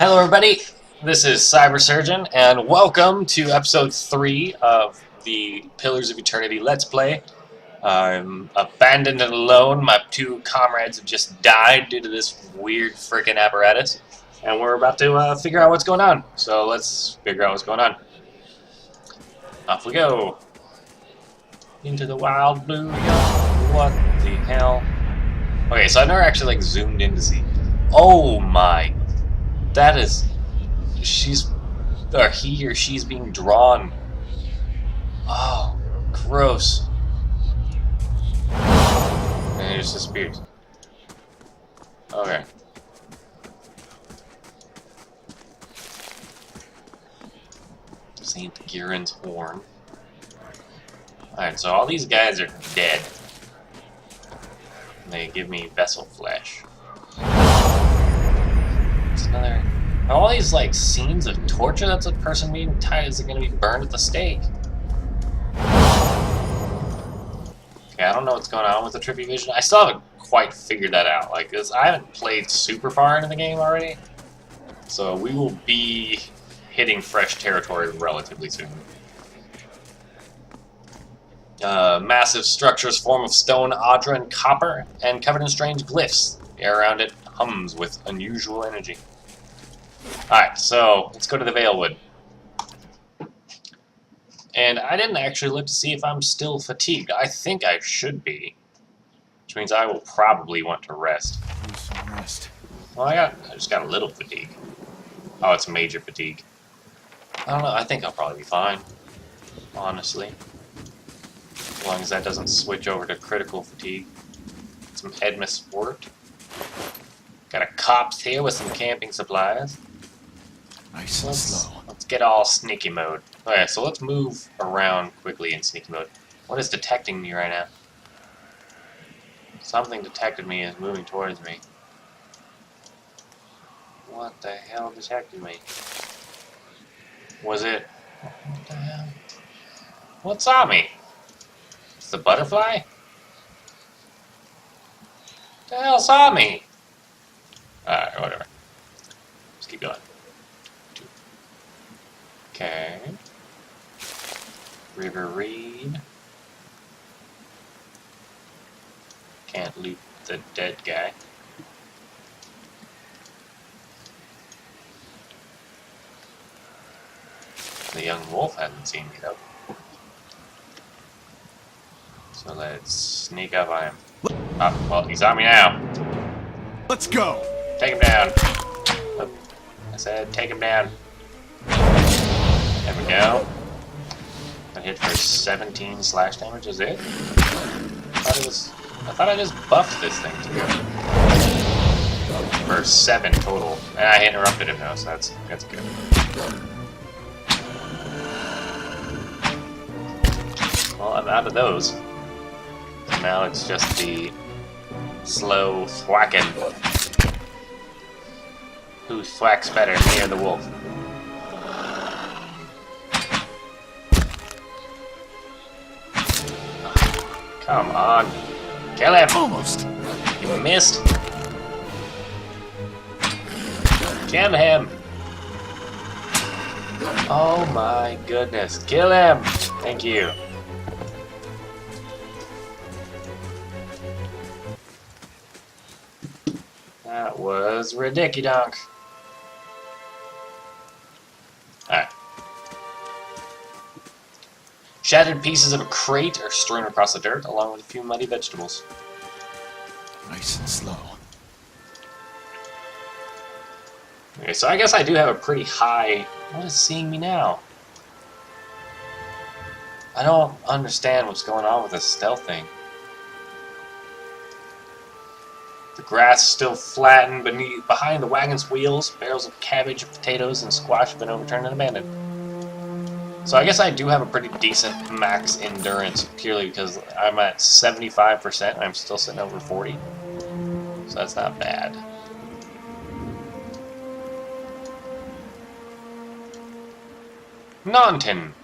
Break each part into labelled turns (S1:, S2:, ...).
S1: Hello, everybody. This is Cyber Surgeon, and welcome to episode 3 of the Pillars of Eternity Let's Play. I'm abandoned and alone. My two comrades have just died due to this weird freaking apparatus, and we're about to figure out what's going on. So let's figure out what's going on. Off we go. Into the wild blue. What the hell? Okay, so I never actually zoomed in to see. Oh my. That is... he or she's being drawn. Oh, gross. And it just disappears. Okay. Saint Giron's horn. Alright, so all these guys are dead. And they give me vessel flesh. It's another... All these, like, scenes of torture, that's a person being tied, is it going to be burned at the stake? Okay, I don't know what's going on with the trippy vision. I still haven't quite figured that out. Like, cause I haven't played super far into the game already. So we will be hitting fresh territory relatively soon. Massive structures form of stone, adra, and copper, and covered in strange glyphs. The air around it hums with unusual energy. Alright, so let's go to the Valewood. And I didn't actually look to see if I'm still fatigued. I think I should be. Which means I will probably want to rest.
S2: Need some rest.
S1: Well, I just got a little fatigue. Oh, it's major fatigue. I don't know, I think I'll probably be fine. Honestly. As long as that doesn't switch over to critical fatigue. Some Edmus wort. Got a copse here with some camping supplies.
S2: Nice and slow.
S1: Let's get all sneaky mode. Okay, so let's move around quickly in sneaky mode. What is detecting me right now? Something detected me and is moving towards me. What the hell detected me? Was it... What the hell? What saw me? It's the butterfly? What the hell saw me? Alright, whatever. Let's keep going. Okay. River Reed. Can't loot the dead guy. The young wolf hasn't seen me though. So let's sneak up on him. Oh, well, he's on me now.
S2: Let's go.
S1: Take him down. Oh, I said take him down. There we go. I hit for 17 slash damage, is it? I thought I just buffed this thing too. For 7 total. And I interrupted him though, so that's good. Well, I'm out of those. So now it's just the slow thwacking. Who thwacks better, me or the wolf? Come on. Kill him!
S2: Almost.
S1: You missed. Kill him! Oh my goodness. Kill him! Thank you. That was ridiculous. Alright. Shattered pieces of a crate are strewn across the dirt, along with a few muddy vegetables.
S2: Nice and slow.
S1: Okay, so I guess I do have a pretty high... What is seeing me now? I don't understand what's going on with this stealth thing. The grass is still flattened behind the wagon's wheels. Barrels of cabbage, potatoes, and squash have been overturned and abandoned. So I guess I do have a pretty decent max endurance, purely because I'm at 75%, and I'm still sitting over 40. So that's not bad. Naunton!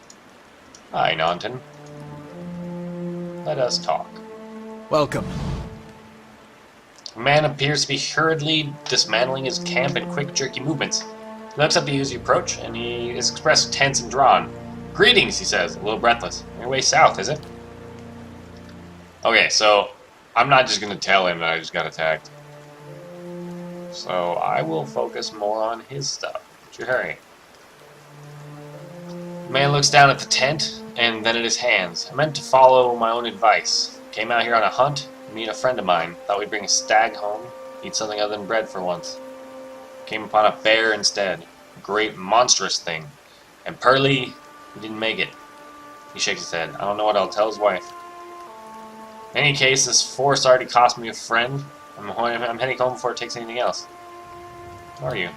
S1: Hi, Naunton. Let us talk.
S2: Welcome.
S1: A man appears to be hurriedly dismantling his camp in quick, jerky movements. He looks up to you as you approach, and he is expressed tense and drawn. Greetings, he says, a little breathless. Your way south, is it? Okay, so I'm not just going to tell him that I just got attacked. So I will focus more on his stuff. What's your hurry? The man looks down at the tent, and then at his hands. I meant to follow my own advice. Came out here on a hunt, meet a friend of mine. Thought we'd bring a stag home, eat something other than bread for once. Came upon a bear instead. A great, monstrous thing. And Pearly, he didn't make it. He shakes his head. I don't know what I'll tell his wife. In any case, this forest already cost me a friend. I'm heading home before it takes anything else. Who are you?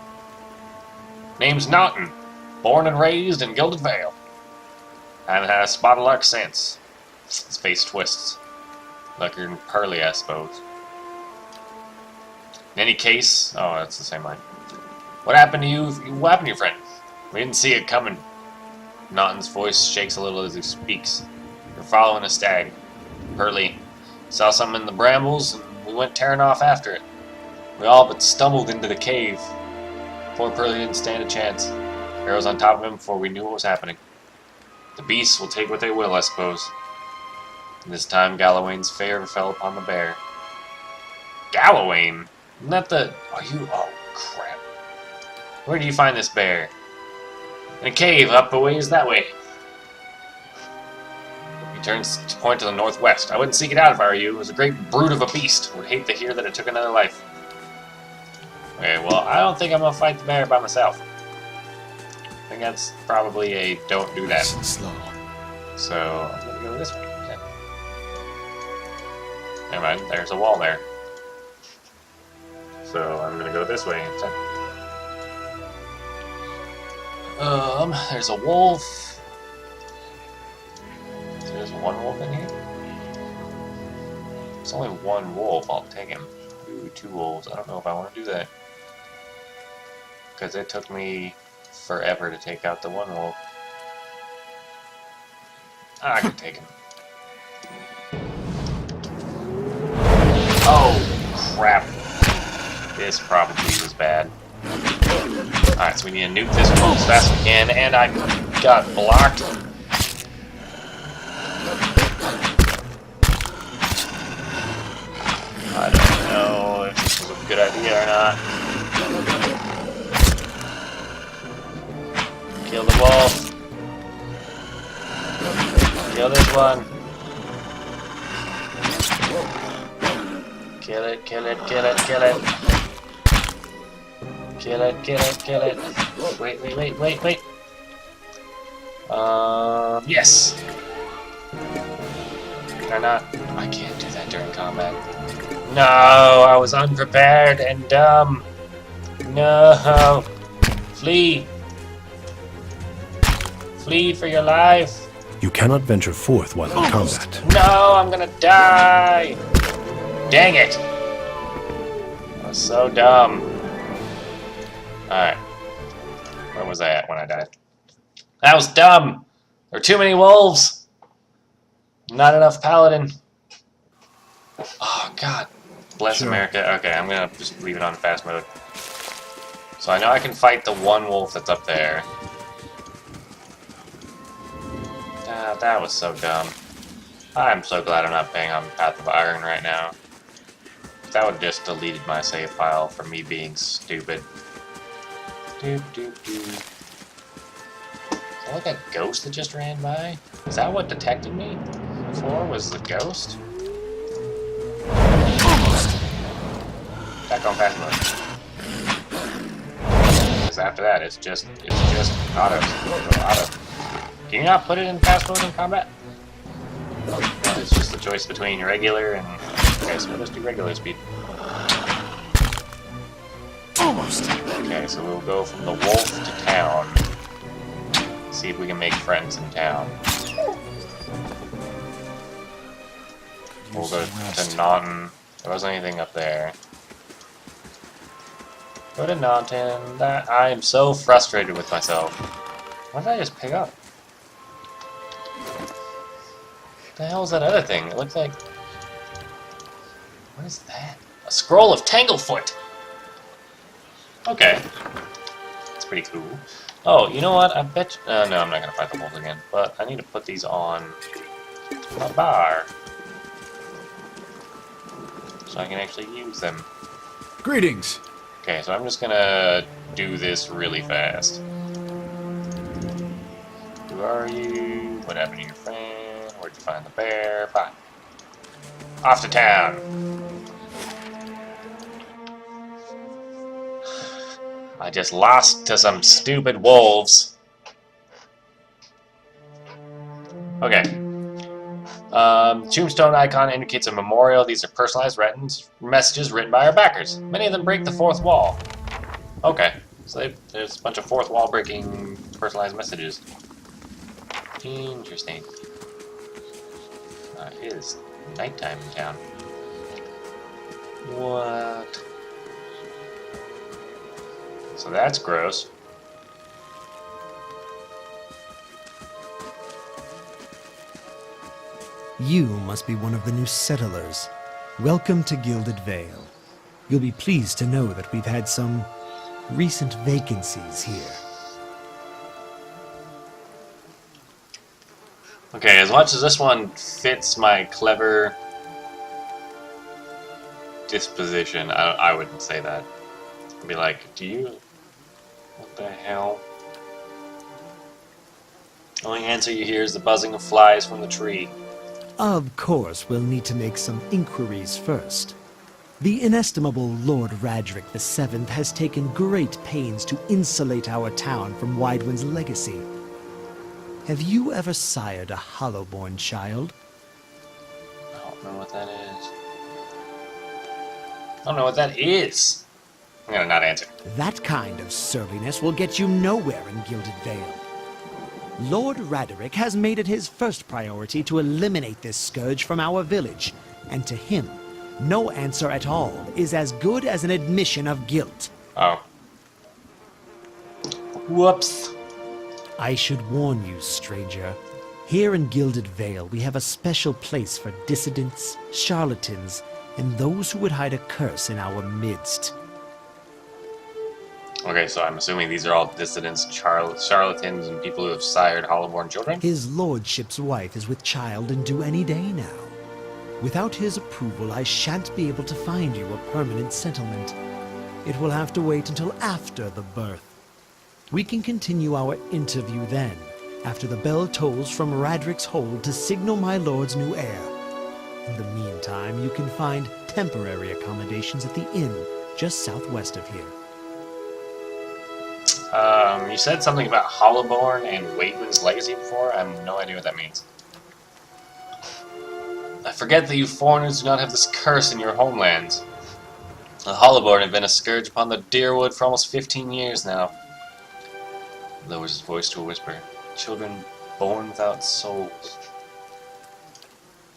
S1: Name's Naughton. Born and raised in Gilded Vale. I haven't had a spot of luck since. His face twists. Luckier than Pearly, I suppose. In any case... Oh, that's the same line. What happened to you? What happened to your friend? We didn't see it coming. Naughton's voice shakes a little as he speaks. You're following a stag. Pearly saw something in the brambles, and we went tearing off after it. We all but stumbled into the cave. Poor Pearly didn't stand a chance. Arrows on top of him before we knew what was happening. The beasts will take what they will, I suppose. And this time Gallowayne's favor fell upon the bear. Gallowayne? Isn't that the... Are you... Oh, crap. Where did you find this bear? In a cave up a ways that way. He turns to point to the northwest. I wouldn't seek it out if I were you. It was a great brute of a beast. Would hate to hear that it took another life. Okay, well, I don't think I'm gonna fight the bear by myself. I think that's probably a don't do that.
S2: Nice and slow.
S1: So, I'm gonna go this way. Never mind, there's a wall there. So, I'm gonna go this way instead. There's a wolf. So there's one wolf in here? There's only one wolf, I'll take him. Ooh, two wolves. I don't know if I want to do that. Because it took me forever to take out the one wolf. I can take him. Oh, crap. This probably was bad. Alright, so we need to nuke this wolf as fast as we can, and I got blocked. I don't know if this was a good idea or not. Kill the wolf. Kill this one. Kill it, kill it, kill it, kill it. Kill it, kill it, kill it. Wait, wait, wait, wait, wait. Yes! Can I not? I can't do that during combat. No, I was unprepared and dumb. No. Flee. Flee for your life.
S3: You cannot venture forth while in combat.
S1: No, I'm gonna die. Dang it. I was so dumb. Alright. Where was I at when I died? That was dumb! There were too many wolves! Not enough paladin. Oh, God. Bless America. Okay, I'm gonna just leave it on fast mode. So I know I can fight the one wolf that's up there. Ah, that was so dumb. I'm so glad I'm not playing on Path of Iron right now. That would just deleted my save file for me being stupid. Is that like a ghost that just ran by? Is that what detected me before? Was the ghost? Almost. Back on fast mode. Because after that, it's just auto. Auto. Can you not put it in fast mode in combat? No, it's just the choice between regular and... Okay, so we'll just do regular speed.
S2: Almost.
S1: Okay, so we'll go from the wolf to town. See if we can make friends in town. We'll go to Naughton. There wasn't anything up there. Go to Naughton. I am so frustrated with myself. What did I just pick up? What the hell is that other thing? It looks like... What is that? A Scroll of Tanglefoot. Okay. That's pretty cool. Oh, you know what? I bet... no, I'm not going to fight the wolves again. But I need to put these on my bar. So I can actually use them.
S2: Greetings.
S1: Okay, so I'm just going to do this really fast. Who are you? What happened to your friend? Where'd you find the bear? Bye. Off to town. I just lost to some stupid wolves. Okay. Tombstone icon indicates a memorial. These are personalized messages written by our backers. Many of them break the fourth wall. Okay. So there's a bunch of fourth wall breaking personalized messages. Interesting. It is nighttime in town. What? So that's gross.
S4: You must be one of the new settlers. Welcome to Gilded Vale. You'll be pleased to know that we've had some recent vacancies here.
S1: Okay, as much as this one fits my clever disposition, I wouldn't say that. I'd be like, do you... What the hell? Only answer you hear is the buzzing of flies from the tree.
S4: Of course, we'll need to make some inquiries first. The inestimable Lord Radric VII has taken great pains to insulate our town from Widewind's legacy. Have you ever sired a Hollowborn child?
S1: I don't know what that is. I don't know what that is. I'm gonna not answer.
S4: That kind of surliness will get you nowhere in Gilded Vale. Lord Raderick has made it his first priority to eliminate this scourge from our village, and to him, no answer at all is as good as an admission of guilt.
S1: Oh. Whoops.
S4: I should warn you, stranger. Here in Gilded Vale, we have a special place for dissidents, charlatans, and those who would hide a curse in our midst.
S1: Okay, so I'm assuming these are all dissidents, charlatans, and people who have sired Hollowborn children?
S4: His lordship's wife is with child and due any day now. Without his approval, I shan't be able to find you a permanent settlement. It will have to wait until after the birth. We can continue our interview then, after the bell tolls from Radric's hold to signal my lord's new heir. In the meantime, you can find temporary accommodations at the inn just southwest of here.
S1: You said something about Hollowborn and Waitman's legacy before? I have no idea what that means. I forget that you foreigners do not have this curse in your homelands. The Hollowborn have been a scourge upon the Deerwood for almost 15 years now. Lowers his voice to a whisper. Children born without souls.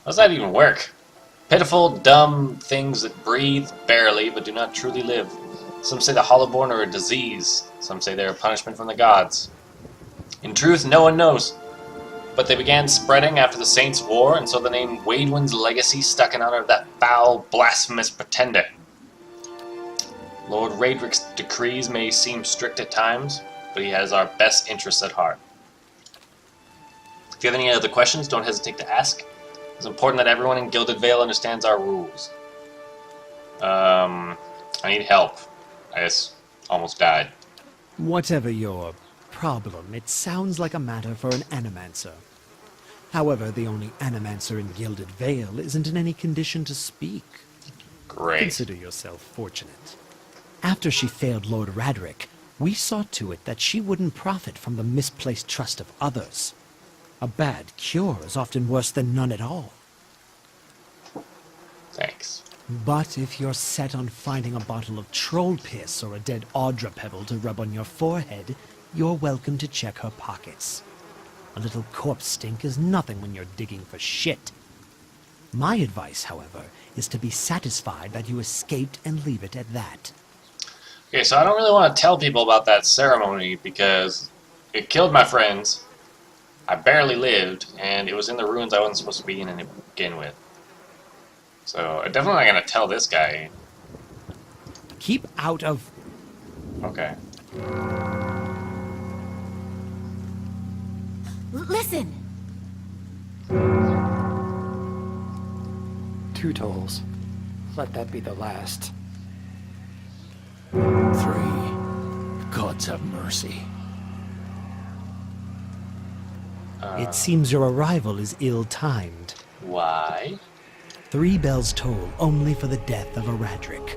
S1: How does that even work? Pitiful, dumb things that breathe barely but do not truly live. Some say the Hollowborn are a disease. Some say they're a punishment from the gods. In truth, no one knows. But they began spreading after the Saints' War, and so the name Waidwin's legacy stuck in honor of that foul, blasphemous pretender. Lord Radric's decrees may seem strict at times, but he has our best interests at heart. If you have any other questions, don't hesitate to ask. It's important that everyone in Gilded Vale understands our rules. I need help. I just almost died.
S4: Whatever your problem, it sounds like a matter for an animancer. However, the only animancer in Gilded Vale isn't in any condition to speak.
S1: Great.
S4: Consider yourself fortunate. After she failed Lord Radric, we saw to it that she wouldn't profit from the misplaced trust of others. A bad cure is often worse than none at all.
S1: Thanks.
S4: But if you're set on finding a bottle of troll piss or a dead Audra pebble to rub on your forehead, you're welcome to check her pockets. A little corpse stink is nothing when you're digging for shit. My advice, however, is to be satisfied that you escaped and leave it at that.
S1: Okay, so I don't really want to tell people about that ceremony because it killed my friends, I barely lived, and it was in the ruins I wasn't supposed to be in to begin with. So I'm definitely not going to tell this guy
S4: Keep out of...
S1: Okay.
S5: Listen!
S6: 2 tolls. Let that be the last.
S2: 3. Gods have mercy.
S4: It seems your arrival is ill-timed.
S1: Why?
S4: 3 bells toll only for the death of a Radric.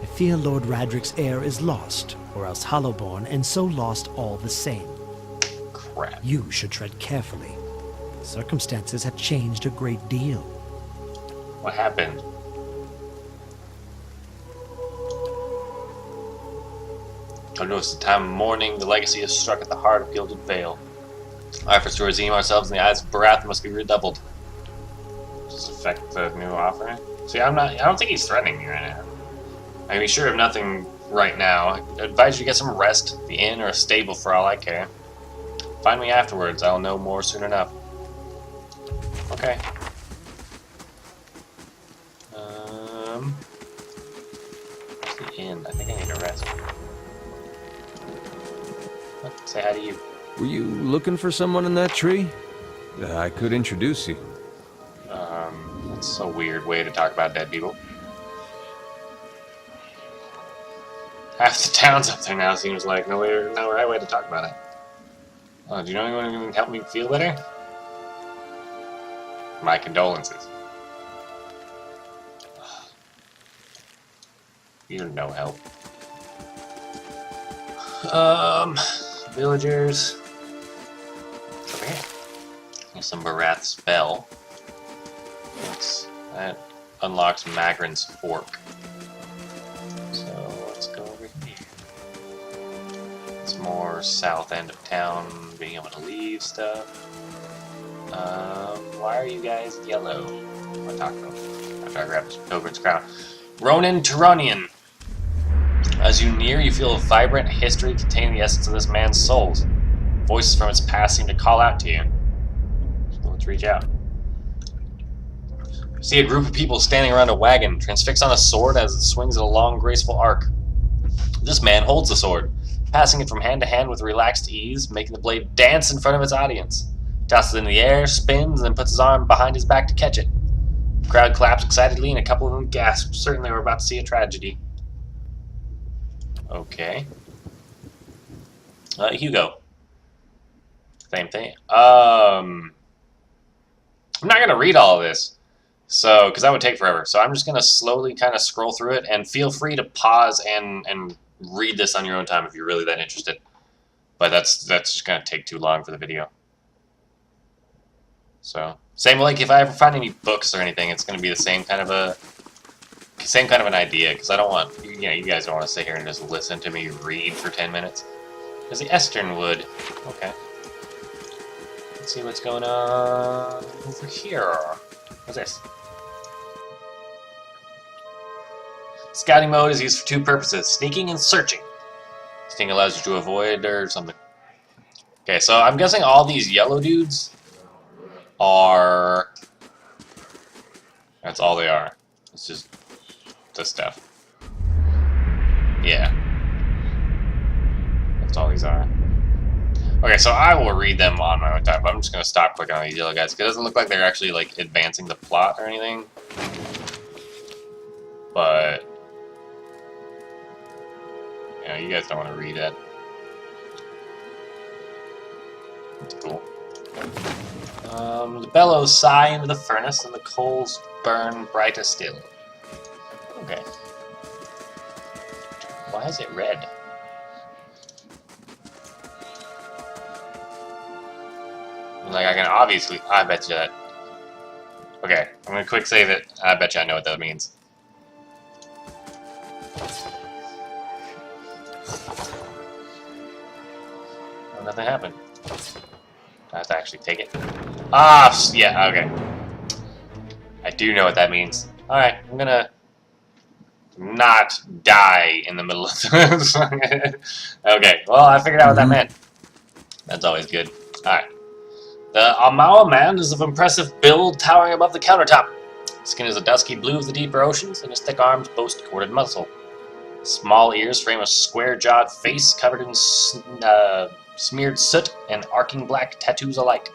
S4: I fear Lord Radric's heir is lost, or else Hollowborn, and so lost all the same.
S1: Crap.
S4: You should tread carefully. Circumstances have changed a great deal.
S1: What happened? I noticed the time of mourning, the legacy is struck at the heart of Gilded Vale. Our efforts to redeem ourselves in the eyes of Barath must be redoubled. Does this affect the new offering? See, I don't think he's threatening me right now. I mean, sure of nothing right now. I advise you to get some rest, the inn or a stable for all I care. Find me afterwards, I'll know more soon enough. Okay. Where's the inn? I think I need a rest. Say hi to you.
S7: Were you looking for someone in that tree? I could introduce you.
S1: That's a weird way to talk about dead people. Half the town's up there now, seems like. No right way to talk about it. Oh, do you know anyone who can help me feel better? My condolences. You're no help. Villagers. Over here. Here's some Barath spell. That unlocks Magrin's Fork. So let's go over here. It's more south end of town, being able to leave stuff. Why are you guys yellow? What talk about? After I grab this Pilgrim's Crown. Ronan Turonian. As you near, you feel a vibrant history containing the essence of this man's souls. Voices from its past seem to call out to you. So let's reach out. See a group of people standing around a wagon, transfixed on a sword as it swings in a long, graceful arc. This man holds the sword, passing it from hand to hand with relaxed ease, making the blade dance in front of its audience. He tosses it in the air, spins, and then puts his arm behind his back to catch it. The crowd claps excitedly, and a couple of them gasp, certain they were about to see a tragedy. Okay. Hugo. Same thing. I'm not going to read all of this, so because that would take forever. So I'm just going to slowly kind of scroll through it, and feel free to pause and read this on your own time if you're really that interested. But that's just going to take too long for the video. So, same like if I ever find any books or anything, it's going to be the same kind of an idea, because I don't want, you guys don't want to sit here and just listen to me read for 10 minutes. There's the Eastern Wood. Okay. Let's see what's going on over here. What's this? Scouting mode is used for 2 purposes, sneaking and searching. Sneaking allows you to avoid or something. Okay, so I'm guessing all these yellow dudes are... That's all they are. It's just this stuff. Yeah. That's all these are. Okay, so I will read them on my own time, but I'm just going to stop clicking on these yellow guys, because it doesn't look like they're actually, like, advancing the plot or anything. But... you guys don't want to read it. That's cool. The bellows sigh into the furnace, and the coals burn brighter still. Okay. Why is it red? Like, I can obviously... I bet you that... Okay, I'm gonna quick save it. I bet you I know what that means. Oh, nothing happened. I have to actually take it. Ah, yeah, okay. I do know what that means. Alright, I'm gonna not die in the middle of this. Okay, well, I figured out what that meant. That's always good. Alright. The Amawa man is of impressive build, towering above the countertop. His skin is a dusky blue of the deeper oceans, and his thick arms boast corded muscle. Small ears frame a square-jawed face covered in smeared soot and arcing black tattoos alike.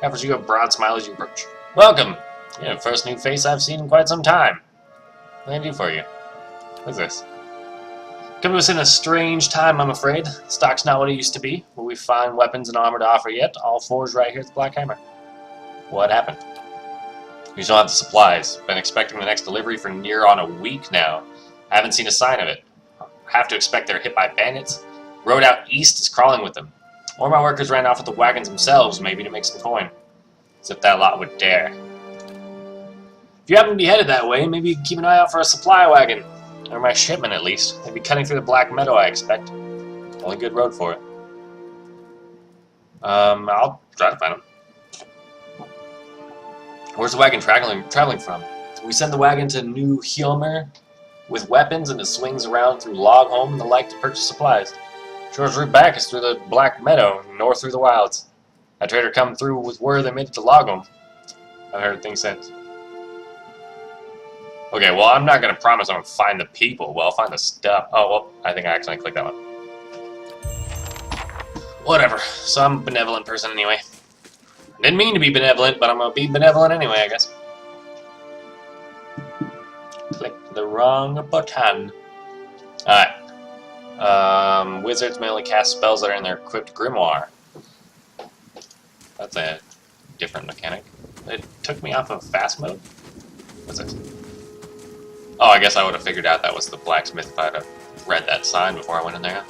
S1: Offers you a broad smile as you approach. Welcome! You're the first new face I've seen in quite some time. What can I do for you? What's this? Come to us in a strange time, I'm afraid. Stock's not what it used to be. Will we find weapons and armor to offer yet? All forged right here at the Black Hammer. What happened? We don't have the supplies. Been expecting the next delivery for near on a week now. I haven't seen a sign of it. I have to expect they're hit by bandits. Road out east is crawling with them. Or my workers ran off with the wagons themselves, maybe to make some coin. As if that lot would dare. If you happen to be headed that way, maybe you can keep an eye out for a supply wagon. Or my shipment, at least. They'd be cutting through the Black Meadow, I expect. Only good road for it. I'll try to find them. Where's the wagon traveling from? We send the wagon to New Hilmer with weapons, and it swings around through Logholm and the like to purchase supplies. Shortest route back is through the Black Meadow, north through the wilds. That trader come through with word they made it to Logholm. I've heard things since. Okay, well, I'm not going to promise I'm going to find the people. Well, I'll find the stuff. Oh, well, I think I accidentally clicked that one. Whatever. Some benevolent person anyway. Didn't mean to be benevolent, but I'm going to be benevolent anyway, I guess. Click the wrong button. Alright. Wizards may only cast spells that are in their equipped grimoire. That's a different mechanic. It took me off of fast mode? What's this? Oh, I guess I would have figured out that was the blacksmith if I'd have read that sign before I went in there.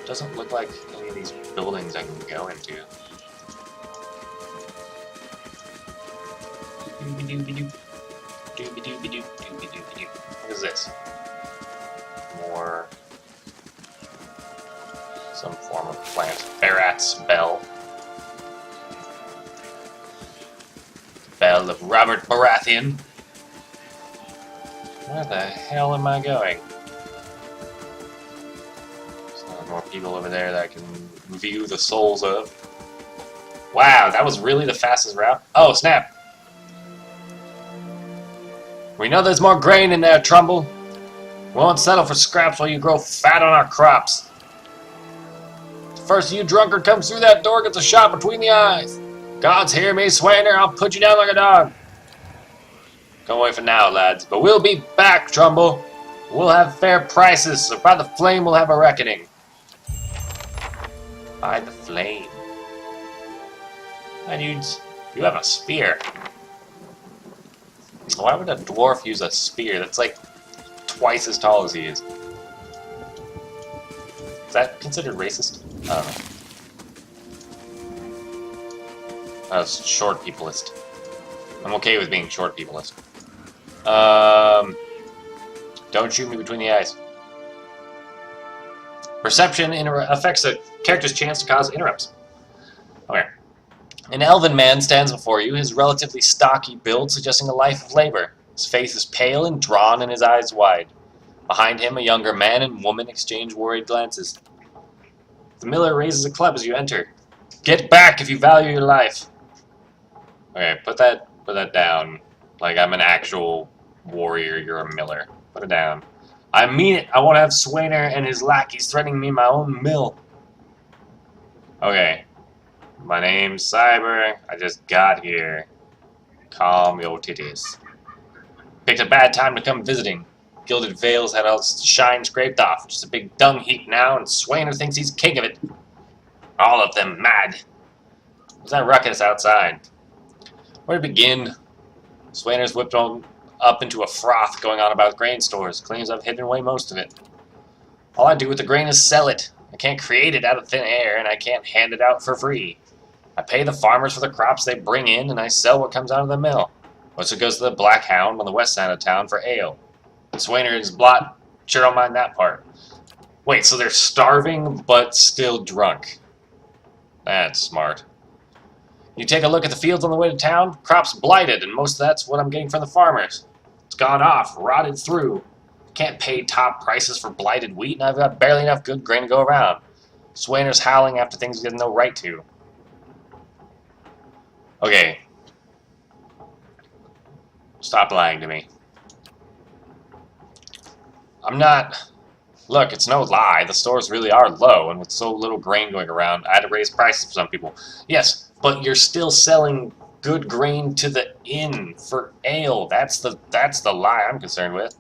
S1: Doesn't look like any of these buildings I can go into. What is this? More... some form of plant. Barat's Bell. Bell of Robert Baratheon. Where the hell am I going? There's more people over there that I can view the souls of. Wow, that was really the fastest route? Oh, snap! We know there's more grain in there, Trumbull. We won't settle for scraps while you grow fat on our crops. The first you drunkard comes through that door gets a shot between the eyes. Gods hear me, Swainer, I'll put you down like a dog. Come away for now, lads, but we'll be back, Trumbull. We'll have fair prices, so by the flame we'll have a reckoning. By the flame. Hi, dudes. You have a spear. Why would a dwarf use a spear? That's like twice as tall as he is. Is that considered racist? I don't know. That's short peopleist. I'm okay with being short peopleist. Don't shoot me between the eyes. Perception affects a character's chance to cause interrupts. Okay. An elven man stands before you, his relatively stocky build suggesting a life of labor. His face is pale and drawn and his eyes wide. Behind him, a younger man and woman exchange worried glances. The miller raises a club as you enter. Get back if you value your life. Okay, put that down. Like I'm an actual warrior, you're a miller. Put it down. I mean it. I won't have Swainer and his lackeys threatening me in my own mill. Okay. My name's Cyber. I just got here. Calm your titties. Picked a bad time to come visiting. Gilded Veils had all its shine scraped off. Just a big dung heap now, and Swainer thinks he's king of it. All of them mad. What's that ruckus outside? Where to begin? Swainer's whipped on up into a froth going on about grain stores. Claims I've hidden away most of it. All I do with the grain is sell it. I can't create it out of thin air, and I can't hand it out for free. I pay the farmers for the crops they bring in, and I sell what comes out of the mill. Most of it goes to the Black Hound on the west side of town for ale. Swainer and his blot sure don't mind that part. Wait, so they're starving, but still drunk. That's smart. You take a look at the fields on the way to town, crops blighted, and most of that's what I'm getting from the farmers. It's gone off, rotted through. Can't pay top prices for blighted wheat, and I've got barely enough good grain to go around. Swainer's howling after things he has no right to. Okay. Stop lying to me. I'm not... Look, it's no lie. The stores really are low, and with so little grain going around, I had to raise prices for some people. Yes, but you're still selling good grain to the inn for ale. That's the lie I'm concerned with.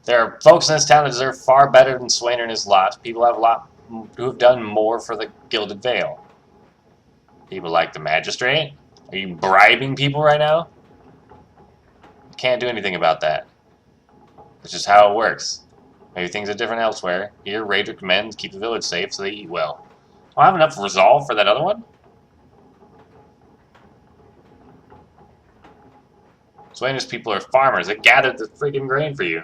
S1: There are folks in this town that deserve far better than Swainer and his lot. People have a lot who have done more for the Gilded Vale. People like the magistrate? Are you bribing people right now? Can't do anything about that. It's just how it works. Maybe things are different elsewhere. Here, Raid recommends keep the village safe so they eat well. Do I have enough resolve for that other one? Swainer's people are farmers. They gathered the freaking grain for you.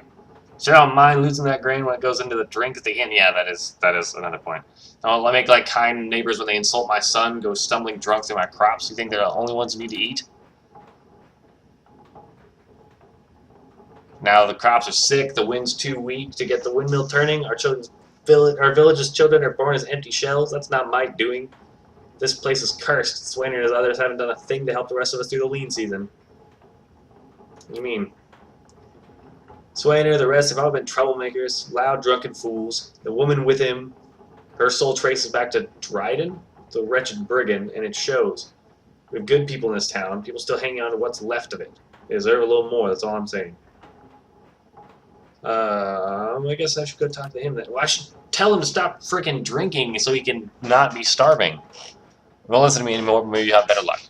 S1: Sure, I don't mind losing that grain when it goes into the drink at the inn. Yeah, that is another point. I'll make like kind neighbors when they insult my son, go stumbling drunk through my crops. You think they're the only ones who need to eat? Now the crops are sick, the wind's too weak to get the windmill turning. Our village's children are born as empty shells. That's not my doing. This place is cursed. Swainer and his others haven't done a thing to help the rest of us through the lean season. What do you mean? Swainer, the rest have all been troublemakers, loud, drunken fools. The woman with him, her soul traces back to Dryden, the wretched brigand, and it shows. We have good people in this town, people still hanging on to what's left of it. They deserve a little more, that's all I'm saying. I guess I should go talk to him then. Well, I should tell him to stop frickin' drinking so he can not be starving. He won't listen to me anymore, but maybe you'll have better luck.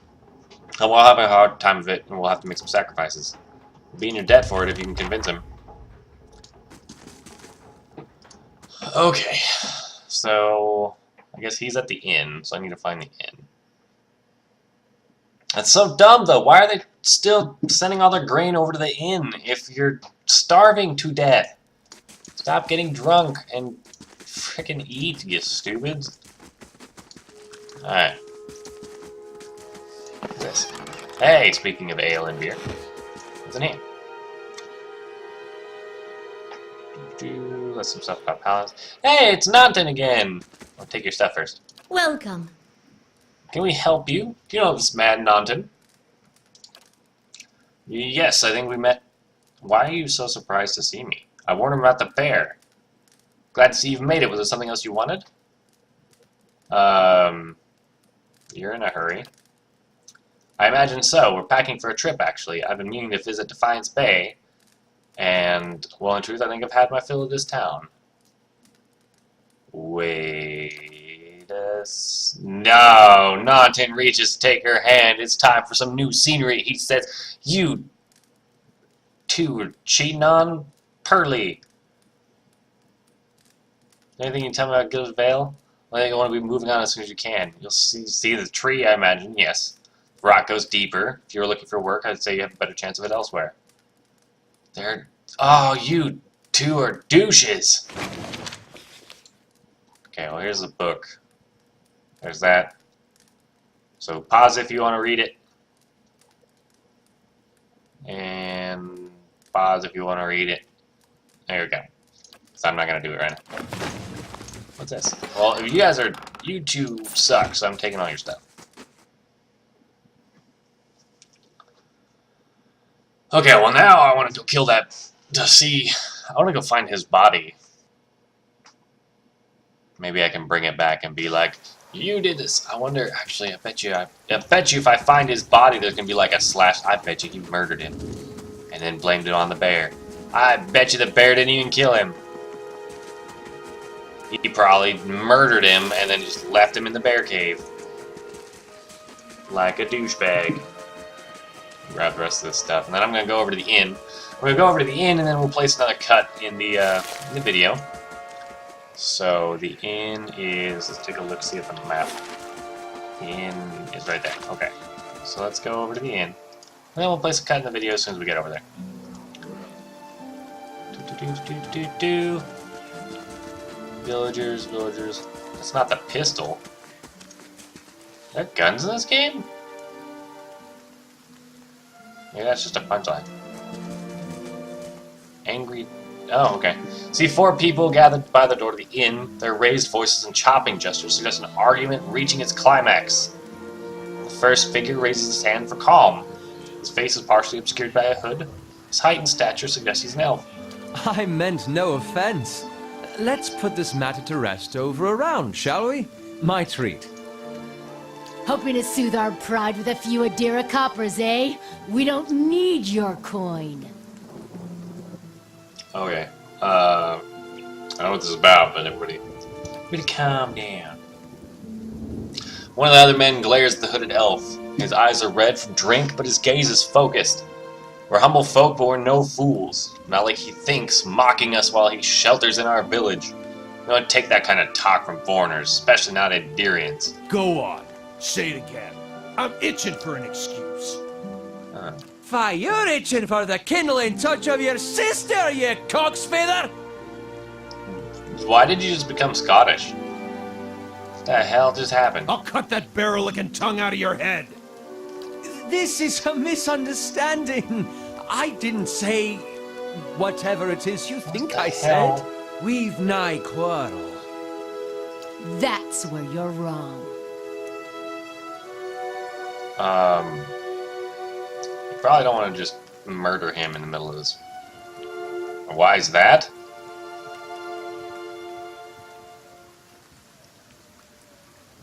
S1: We'll have a hard time of it, and we'll have to make some sacrifices. We'll be in your debt for it if you can convince him. Okay, so I guess he's at the inn, so I need to find the inn. That's so dumb, though. Why are they still sending all their grain over to the inn if you're starving to death? Stop getting drunk and frickin' eat, you stupids. Alright. What's this? Hey, speaking of ale and beer. What's in here? That's some stuff about palace. Hey, it's Nanton again! I'll take your stuff first.
S5: Welcome.
S1: Can we help you? Do you know this man, Nanton? Yes, I think we met. Why are you so surprised to see me? I warned him about the bear. Glad to see you've made it. Was there something else you wanted? You're in a hurry. I imagine so. We're packing for a trip, actually. I've been meaning to visit Defiance Bay. And, well, in truth, I think I've had my fill of this town. Wait a No! Nanton reaches to take her hand. It's time for some new scenery. He says, you two are cheating on Pearly. Anything you can tell me about Gilded Vale? I think I want to be moving on as soon as you can. You'll see the tree, I imagine. Yes. The rock goes deeper. If you were looking for work, I'd say you have a better chance of it elsewhere. Oh, you two are douches. Okay, well, here's the book. There's that. So pause if you want to read it. And pause if you want to read it. There we go. So I'm not going to do it right now. What's this? Well, you two suck, so I'm taking all your stuff. Okay, well now I want to go kill that, I want to go find his body. Maybe I can bring it back and be like, you did this. I wonder, actually, I bet you if I find his body, there's going to be like a slash, I bet you he murdered him. And then blamed it on the bear. I bet you the bear didn't even kill him. He probably murdered him and then just left him in the bear cave. Like a douchebag. Grab the rest of this stuff, and then I'm going to go over to the inn. We're going to go over to the inn, and then we'll place another cut in the video. So the inn is, let's take a look, see at the map. The inn is right there. Okay, so let's go over to the inn, and then we'll place a cut in the video as soon as we get over there. Villagers. That's not the pistol. Are there guns in this game? Maybe that's just a punchline. Angry. Oh, okay. See 4 people gathered by the door to the inn. Their raised voices and chopping gestures suggest an argument reaching its climax. The first figure raises his hand for calm. His face is partially obscured by a hood. His height and stature suggest he's an elf.
S7: I meant no offense. Let's put this matter to rest over a round, shall we? My treat.
S5: Hoping to soothe our pride with a few Adira coppers, eh? We don't need your coin.
S1: Okay. I don't know what this is about, but everybody calm down. One of the other men glares at the hooded elf. His eyes are red from drink, but his gaze is focused. We're humble folk, but we're no fools. Not like he thinks, mocking us while he shelters in our village. We don't take that kind of talk from foreigners, especially not Adirians.
S2: Go on. Say it again. I'm itching for an excuse.
S7: Fie, you're itching for the kindling touch of your sister, you cocksfeather!
S1: Why did you just become Scottish? What the hell just happened?
S2: I'll cut that barrel-licking tongue out of your head.
S7: This is a misunderstanding. I didn't say whatever it is you think I
S1: hell?
S7: said. We've nigh quarrel.
S5: That's where you're wrong.
S1: You probably don't want to just murder him in the middle of this. Why is that?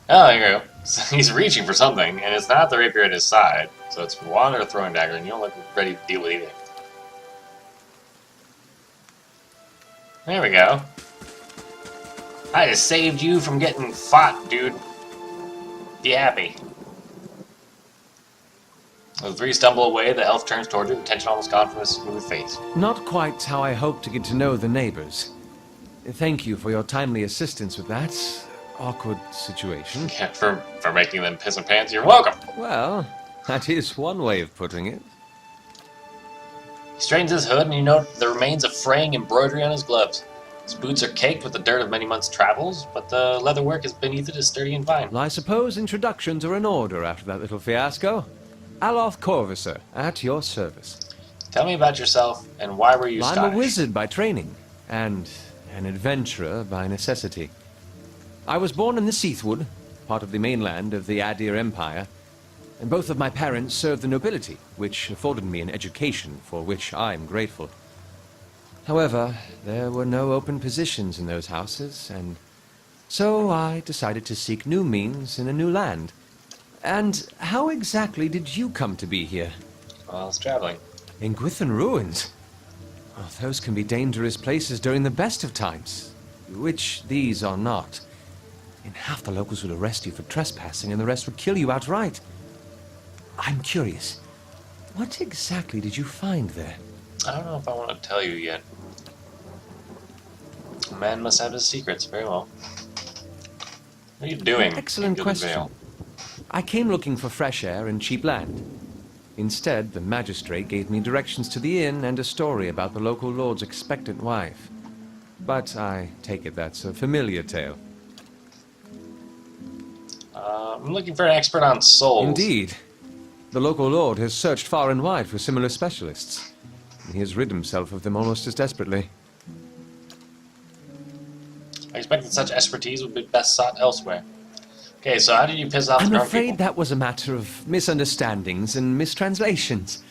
S1: Oh, there you go. He's reaching for something, and it's not the rapier at his side. So it's wand or throwing dagger, and you don't look ready to deal with either. There we go. I just saved you from getting fought, dude. Be happy. As the three stumble away, the elf turns toward you, the tension almost gone from his smooth face.
S7: Not quite how I hoped to get to know the neighbors. Thank you for your timely assistance with that awkward situation.
S1: Yeah, for making them piss and pants, you're welcome.
S7: Well, that is one way of putting it.
S1: He straightens his hood, and you note the remains of fraying embroidery on his gloves. His boots are caked with the dirt of many months' travels, but the leatherwork is beneath it is sturdy and fine.
S7: Well, I suppose introductions are in order after that little fiasco. Aloth Corvisor, at your service.
S1: Tell me about yourself, and why were you
S7: I'm
S1: Scottish?
S7: a wizard by training, and an adventurer by necessity. I was born in the Seathwood, part of the mainland of the Adir Empire, and both of my parents served the nobility, which afforded me an education for which I'm grateful. However, there were no open positions in those houses, and so I decided to seek new means in a new land. And how exactly did you come to be here?
S1: Well, I was traveling.
S7: In Gwithan Ruins? Oh, those can be dangerous places during the best of times, which these are not. In half the locals would arrest you for trespassing, and the rest would kill you outright. I'm curious, what exactly did you find there?
S1: I don't know if I want to tell you yet. A man must have his secrets. Very well. What are you doing?
S7: Excellent
S1: Gilded
S7: question.
S1: Vale?
S7: I came looking for fresh air and cheap land. Instead, the magistrate gave me directions to the inn and a story about the local lord's expectant wife. But I take it that's a familiar tale.
S1: I'm looking for an expert on souls.
S7: Indeed. The local lord has searched far and wide for similar specialists. He has rid himself of them almost as desperately.
S1: I expected such expertise would be best sought elsewhere. Okay, so how did you piss off the
S7: I'm
S1: drunk
S7: afraid
S1: people?
S7: that was a matter of misunderstandings and mistranslations.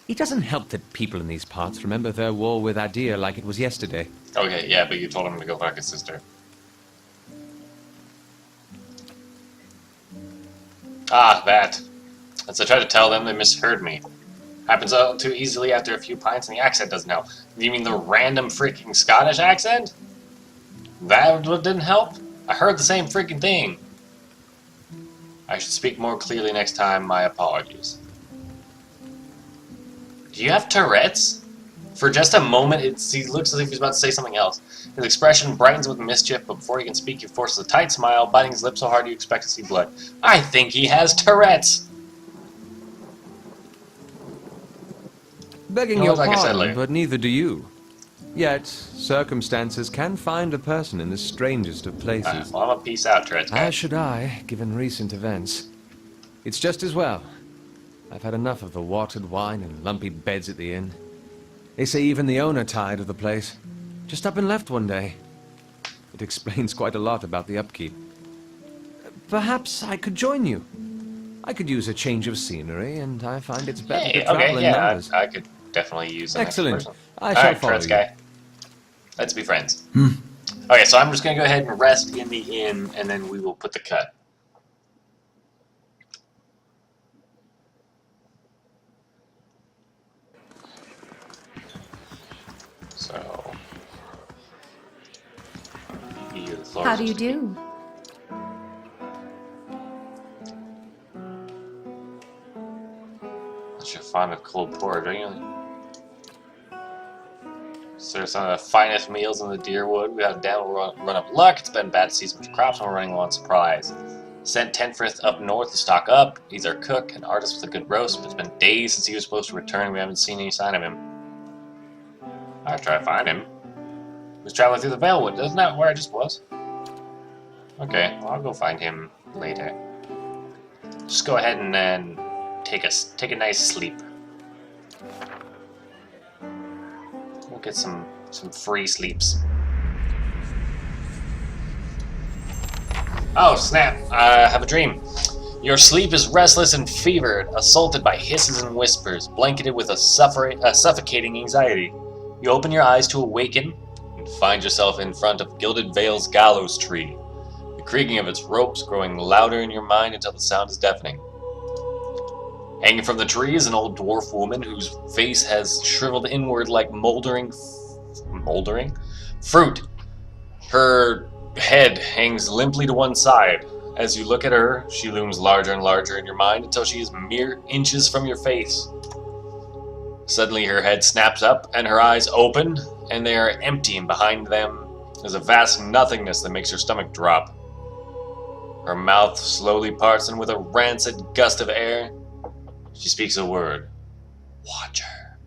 S7: It doesn't help that people in these parts remember their war with Adir like it was yesterday.
S1: Okay, yeah, but you told him to go fuck his sister. Ah, that. As I tried to tell them, they misheard me. Happens all too easily after a few pints and the accent doesn't help. You mean the random freaking Scottish accent? That what didn't help? I heard the same freaking thing. I should speak more clearly next time, my apologies. Do you have Tourette's? For just a moment, he looks as if he's about to say something else. His expression brightens with mischief, but before he can speak, he forces a tight smile, biting his lips so hard you expect to see blood. I think he has Tourette's!
S7: Begging
S1: Well,
S7: your
S1: like I said,
S7: pardon,
S1: Larry.
S7: but neither do you. Yet, circumstances can find a person in the strangest of places.
S1: Alright, well, I'm a peace out, Tourette's guy.
S7: As should I, given recent events. It's just as well. I've had enough of the watered wine and lumpy beds at the inn. They say even the owner tired of the place. Just up and left one day. It explains quite a lot about the upkeep. Perhaps I could join you. I could use a change of scenery, and I find it's better to travel
S1: Okay,
S7: in
S1: yeah,
S7: numbers.
S1: I could definitely use an extra
S7: Excellent.
S1: person.
S7: I shall
S1: Alright,
S7: follow
S1: Tourette's
S7: you.
S1: guy. Let's be friends. Okay, so I'm just going to go ahead and rest in the inn, and then we will put the cut. So...
S8: How do you do?
S1: You're fond of cold pork, don't you? So some of the finest meals in the Deerwood. We had a down run of luck. It's been bad season for crops, and we're running low on supplies. Sent Tenfrith up north to stock up. He's our cook, an artist with a good roast, but it's been days since he was supposed to return. We haven't seen any sign of him. I'll try to find him. He was traveling through the Valewood. Isn't that where I just was? Okay, well, I'll go find him later. Just go ahead and then take a nice sleep. We'll get some free sleeps. Oh, snap. I have a dream. Your sleep is restless and fevered, assaulted by hisses and whispers, blanketed with a suffocating anxiety. You open your eyes to awaken and find yourself in front of Gilded Vale's gallows tree, the creaking of its ropes growing louder in your mind until the sound is deafening. Hanging from the tree is an old dwarf woman whose face has shriveled inward like moldering fruit. Her head hangs limply to one side. As you look at her, she looms larger and larger in your mind until she is mere inches from your face. Suddenly her head snaps up and her eyes open, and they are empty, and behind them is a vast nothingness that makes your stomach drop. Her mouth slowly parts, and with a rancid gust of air, she speaks a word. Watcher.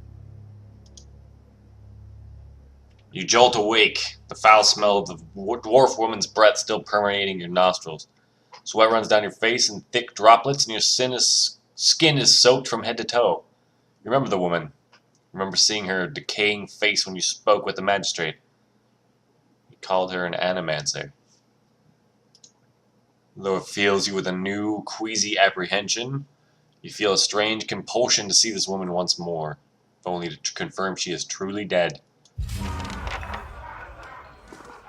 S1: You jolt awake, the foul smell of the dwarf woman's breath still permeating your nostrils. Sweat runs down your face in thick droplets, and your skin is soaked from head to toe. You remember the woman. Remember seeing her decaying face when you spoke with the magistrate. You called her an animancer. Though it fills you with a new, queasy apprehension, you feel a strange compulsion to see this woman once more, if only to confirm she is truly dead.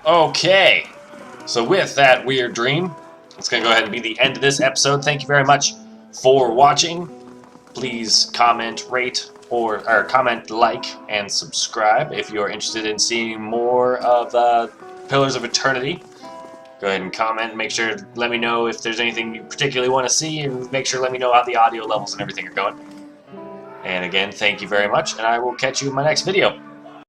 S1: Okay, so with that weird dream, it's going to go ahead and be the end of this episode. Thank you very much for watching. Please comment, rate, or comment, like, and subscribe if you're interested in seeing more of Pillars of Eternity. Go ahead and comment. Make sure to let me know if there's anything you particularly want to see, and make sure to let me know how the audio levels and everything are going. And again, thank you very much, and I will catch you in my next video.